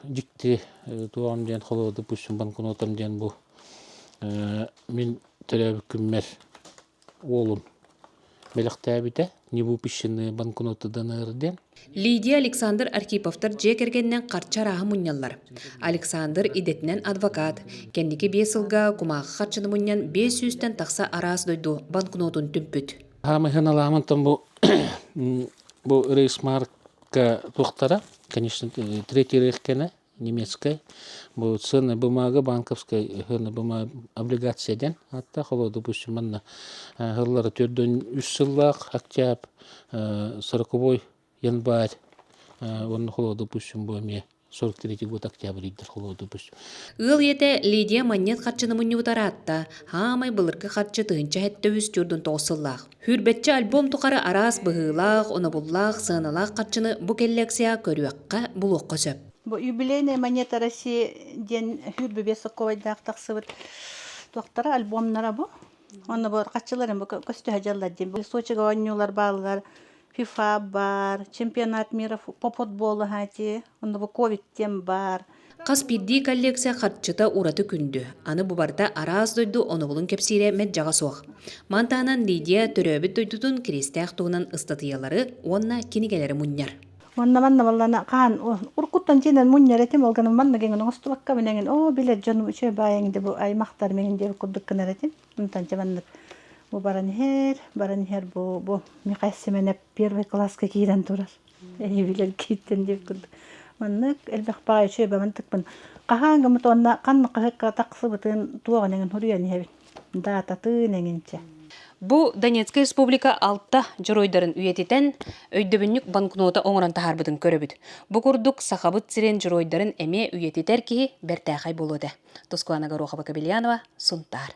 жикти туам ден холоду пушун банкнотам ден бу мен төрөбүкүммер олум белектәбите не бу пишинный банкнотадан ырден. Лидия Александр Архиповтар жекергеннен қарчараға мұнялар. Александр идетінен адвокат. Кеннеке 5 жылға кумағы қарчыны мұнян 500-тен тақса арас дойду банкнотын түмпүт. Хамыхын аламынтын бу рейсмарка тухтара, конечно, третий рейхкене, немецкая, бу ценная бумага банковская, ценная бумага облигацияден, атта холоду допустим, манна хыллары төрдөн 3 жыллак, октябрь, 40 январь, он холоду допустим, бу эме 43 год октябрь идер холоду допустим. Ыл ете Лидия маннет қатчыны мұнны ұтаратта, хамай бұлырқы қатчы тұғынча әтті өз түрдің тоғысыллақ. Хүрбетчі альбом тұқары арас бұғылақ, онабуллақ, сығыналақ қатчыны бұ келлексия көріуаққа бұлуққа сөп. Бу юбилейная монета России ден хүрбі бесі ковайдақ тақсыбыт тоқтара альбомнара бу. Оны бұл қатчыларын бұл көсті хажалар ден. Бұл Сочиға ойнулар балылар, FIFA бар, чемпионат мира по футболу хати, оны бұл ковидтен бар. Қас пидди коллекция қатчыта ураты күнді. Аны бұбарда арас дойду оны бұлын кепсире мәд жаға соқ. Мантанан Лидия төрөбіт дойдудun кристиақ туғынан ыстатыялары онна кенегелері мұнняр. Манна баллана кан уркуттан жинен муннеретим олган манна ген оңстубакка менен о билет жон үчө байыңды бу аймактар менен деп курдук кенеретим мынтан жаманны бу баран хер бу микасимене первый класска кийден турар билет киттен деп курдук манны элбек бай үчө бамантыкпын каханга мутонна канны кахакка таксыбытын туоганен хурuyан хебит дата тыынеңинче. Бу Донецкая республика алтта жыройдарын үйететен өйдөбүннүк банкнота оңыран тахарбытын көрөбүт. Бу курдук сахабыт сирен жыройдарын эме үйететер ки бертахай болуде. Тоскуана Горохова Кабельянова, Сунтар.